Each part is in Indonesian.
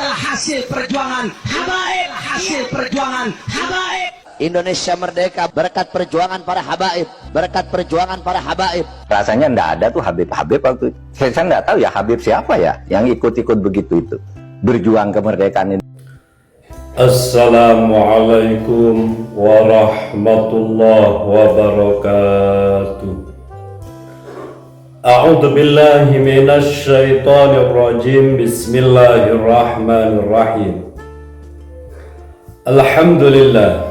adalah hasil perjuangan habaib, hasil perjuangan habaib. Indonesia merdeka berkat perjuangan para habaib, berkat perjuangan para habaib. Rasanya nggak ada tuh Habib waktu itu. Saya nggak tahu ya Habib siapa ya yang ikut-ikut begitu itu berjuang kemerdekaan ini. Assalamualaikum warahmatullahi wabarakatuh. A'udzu billahi minasy syaithanir rajim. Bismillahirrahmanirrahim. Alhamdulillah.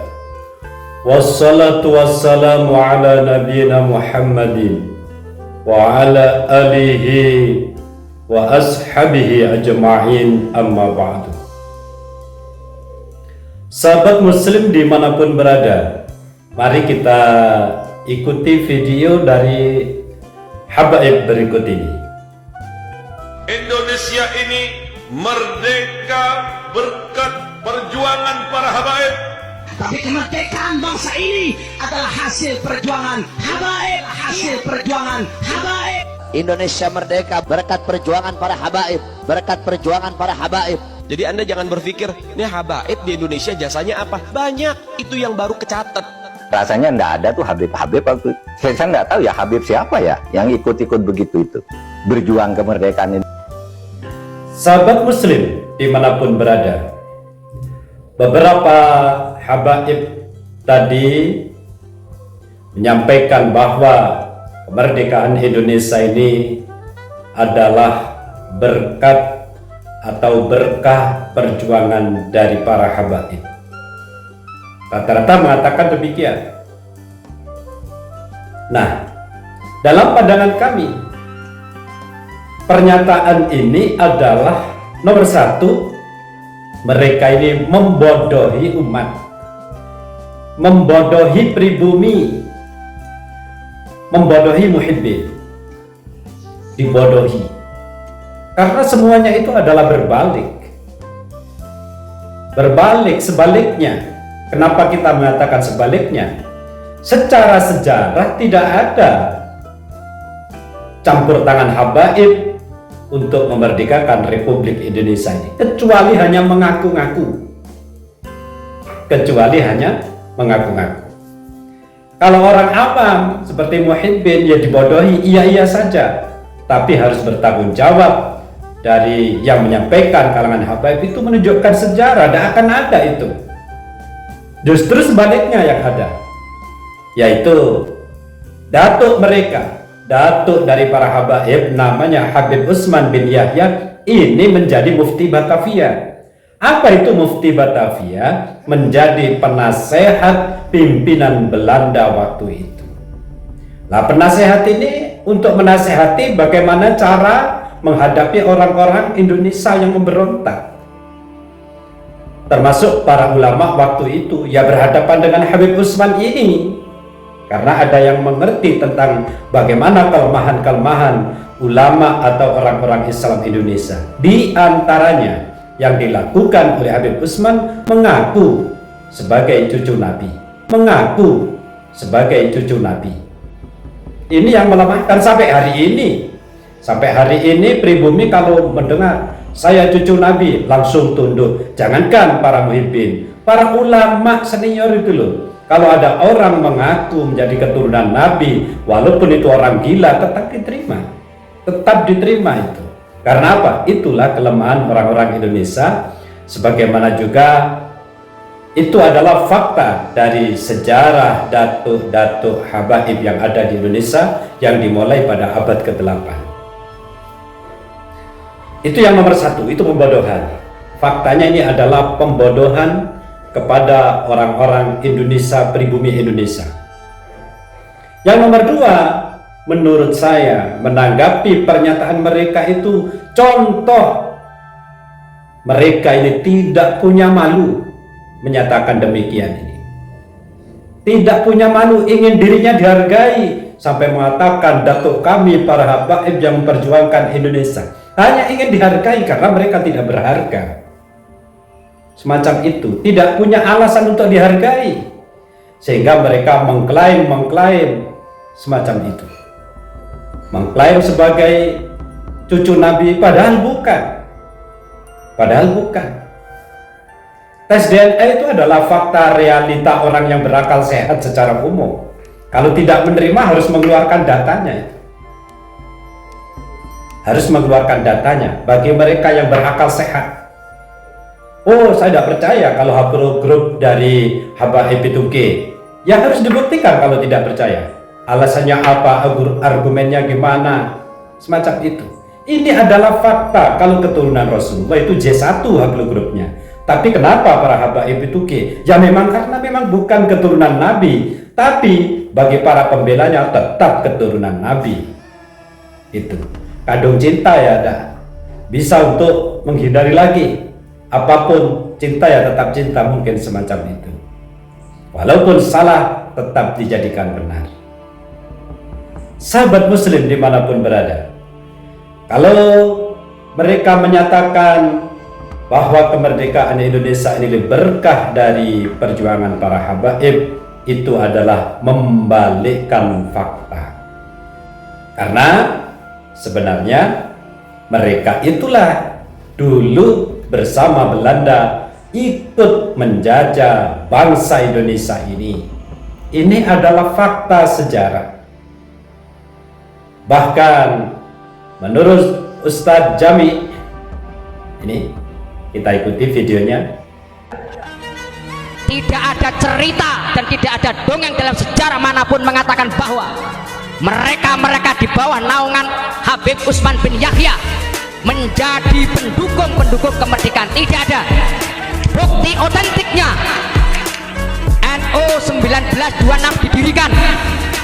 Wassalatu wassalamu ala nabiyyina Muhammadin wa ala alihi wa ashabihi ajma'in, amma ba'du. Sahabat muslim dimanapun berada, mari kita ikuti video dari habaib berikut ini. Indonesia ini merdeka berkat perjuangan para habaib. Tapi kemerdekaan bangsa ini adalah hasil perjuangan habaib, hasil perjuangan habaib. Indonesia merdeka berkat perjuangan para habaib, berkat perjuangan para habaib. Jadi Anda jangan berpikir, ini habaib di Indonesia jasanya apa? Banyak, itu yang baru kecatat. Rasanya nggak ada tuh Habib waktu itu. Saya nggak tahu ya Habib siapa ya yang ikut-ikut begitu itu berjuang kemerdekaan ini. Sahabat muslim dimanapun berada, beberapa habaib tadi menyampaikan bahwa kemerdekaan Indonesia ini adalah berkat atau berkah perjuangan dari para habaib. Rata-rata mengatakan demikian. Nah, dalam pandangan kami, pernyataan ini adalah nomor satu, mereka ini membodohi umat, membodohi pribumi, membodohi muhibbin, dibodohi. Karena semuanya itu adalah berbalik. Berbalik, sebaliknya. Kenapa kita mengatakan sebaliknya? Secara sejarah tidak ada campur tangan habaib untuk memerdekakan Republik Indonesia ini, kecuali hanya mengaku-ngaku. Kecuali hanya mengaku-ngaku. Kalau orang awam seperti muhibbin ya dibodohi, iya-iya saja, tapi harus bertanggung jawab. Dari yang menyampaikan kalangan habaib itu menunjukkan sejarah, tidak akan ada itu. Justru sebaliknya yang ada, yaitu datuk mereka, datuk dari para habaib namanya Habib Utsman bin Yahya, ini menjadi mufti Batavia. Apa itu mufti Batavia? Menjadi penasehat pimpinan Belanda waktu itu. Nah, penasehat ini untuk menasehati bagaimana cara menghadapi orang-orang Indonesia yang memberontak, termasuk para ulama waktu itu ya berhadapan dengan Habib Utsman ini, karena ada yang mengerti tentang bagaimana kelemahan-kelemahan ulama atau orang-orang Islam Indonesia. Di antaranya yang dilakukan oleh Habib Utsman mengaku sebagai cucu Nabi, mengaku sebagai cucu Nabi. Ini yang melemahkan sampai hari ini. Sampai hari ini pribumi kalau mendengar saya cucu Nabi langsung tunduk. Jangankan para muhibbin, para ulama senior itu loh, kalau ada orang mengaku menjadi keturunan Nabi walaupun itu orang gila, tetap diterima. Tetap diterima itu. Karena apa? Itulah kelemahan orang-orang Indonesia. Sebagaimana juga itu adalah fakta dari sejarah datuk-datuk habaib yang ada di Indonesia yang dimulai pada abad ke-8. Itu yang nomor satu, itu pembodohan. Faktanya ini adalah pembodohan kepada orang-orang Indonesia, pribumi Indonesia. Yang nomor dua, menurut saya, menanggapi pernyataan mereka itu contoh mereka ini tidak punya malu menyatakan demikian ini. Tidak punya malu, ingin dirinya dihargai, sampai mengatakan datuk kami para habaib yang memperjuangkan Indonesia hanya ingin dihargai karena mereka tidak berharga. Semacam itu, tidak punya alasan untuk dihargai, sehingga mereka mengklaim semacam itu, mengklaim sebagai cucu Nabi padahal bukan. Padahal bukan. Tes DNA itu adalah fakta realita orang yang berakal sehat secara umum. Kalau tidak menerima harus mengeluarkan datanya. Harus mengeluarkan datanya bagi mereka yang berakal sehat. Oh, saya tidak percaya kalau haplogrup dari Habaib itu G. Ya harus dibuktikan kalau tidak percaya. Alasannya apa, argumennya gimana, semacam itu. Ini adalah fakta kalau keturunan Rasulullah itu J1 haplogrupnya. Tapi kenapa para habaib itu G? Ya memang karena memang bukan keturunan Nabi, tapi bagi para pembelanya tetap keturunan Nabi. Itu kandung cinta ya, ada bisa untuk menghindari lagi. Apapun cinta ya tetap cinta, mungkin semacam itu. Walaupun salah tetap dijadikan benar. Sahabat muslim dimanapun berada, kalau mereka menyatakan bahwa kemerdekaan Indonesia ini berkah dari perjuangan para habaib, itu adalah membalikkan fakta. Karena sebenarnya mereka itulah dulu bersama Belanda ikut menjajah bangsa Indonesia ini. Ini adalah fakta sejarah. Bahkan menurut Ustadz Jami, ini kita ikuti videonya. Tidak ada cerita dan tidak ada dongeng dalam sejarah manapun mengatakan bahwa mereka di bawah naungan Habib Utsman bin Yahya menjadi pendukung kemerdekaan. Tidak ada bukti otentiknya. NU 1926 didirikan,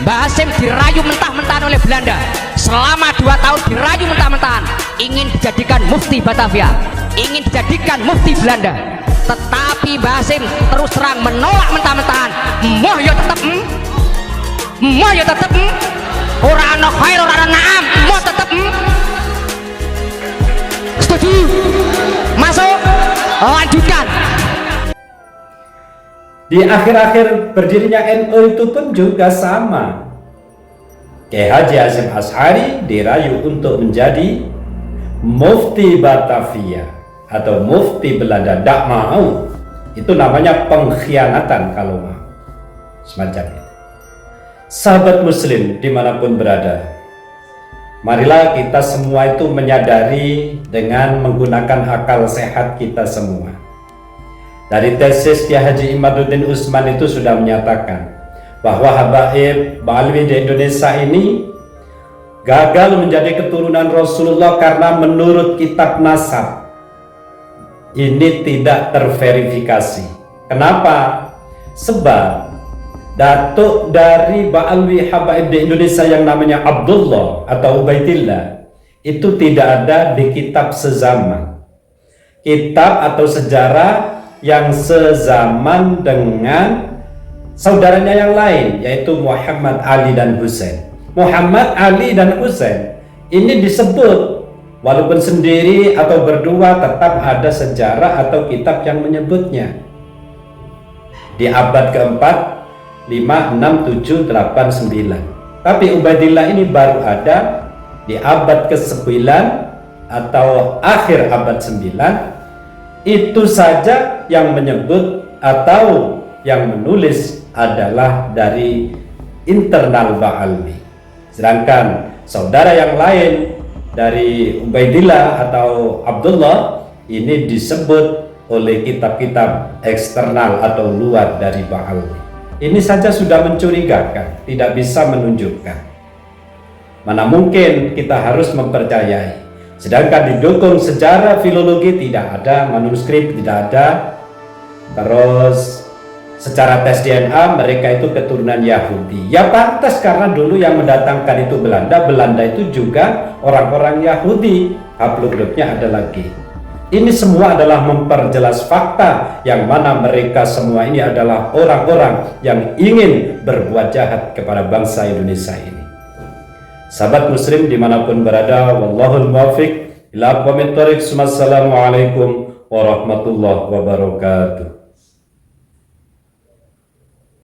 Mbah Hasyim dirayu mentah-mentahan oleh Belanda. Selama 2 tahun dirayu mentah-mentahan, ingin dijadikan mufti Batavia, ingin dijadikan mufti Belanda. Tetapi Mbah Hasyim terus terang menolak mentah-mentahan. Moh yo tetep ora ana khair ora ana naam, moh tetep setuju. Masuk, lanjutkan. Di akhir-akhir berdirinya NU itu pun juga sama. Kiai Haji Hasyim Asy'ari dirayu untuk menjadi mufti Batavia atau mufti Belanda. Tidak mau. Itu namanya pengkhianatan kalau mau. Semacam itu. Sahabat muslim dimanapun berada, marilah kita semua itu menyadari dengan menggunakan akal sehat kita semua. Dari tesis Kiai Haji Imaduddin Utsman itu sudah menyatakan bahwa habaib Ba'alwi di Indonesia ini gagal menjadi keturunan Rasulullah karena menurut kitab nasab ini tidak terverifikasi. Kenapa? Sebab datuk dari Ba'alwi habaib di Indonesia yang namanya Abdullah atau Ubaidillah itu tidak ada di kitab sezaman, kitab atau sejarah yang sezaman dengan saudaranya yang lain, yaitu Muhammad Ali dan Husain. Muhammad Ali dan Husain ini disebut walaupun sendiri atau berdua, tetap ada sejarah atau kitab yang menyebutnya. Di abad keempat, 5, 6, 7, 8, 9. Tapi Ubaidillah ini baru ada di abad ke-9 atau akhir abad 9. Itu saja yang menyebut atau yang menulis adalah dari internal Ba'alwi. Sedangkan saudara yang lain dari Ubaidillah atau Abdullah ini disebut oleh kitab-kitab eksternal atau luar dari Ba'alwi. Ini saja sudah mencurigakan, tidak bisa menunjukkan. Mana mungkin kita harus mempercayai. Sedangkan didukung sejarah filologi tidak ada, manuskrip tidak ada. Terus secara tes DNA mereka itu keturunan Yahudi. Ya pantas karena dulu yang mendatangkan itu Belanda. Belanda itu juga orang-orang Yahudi. Haplogrupnya ada lagi. Ini semua adalah memperjelas fakta yang mana mereka semua ini adalah orang-orang yang ingin berbuat jahat kepada bangsa Indonesia ini. Sahabat muslim dimanapun berada, wallahul muwaffiq ila aqwamit thoriq. Wassalamualaikum warahmatullahi wabarakatuh.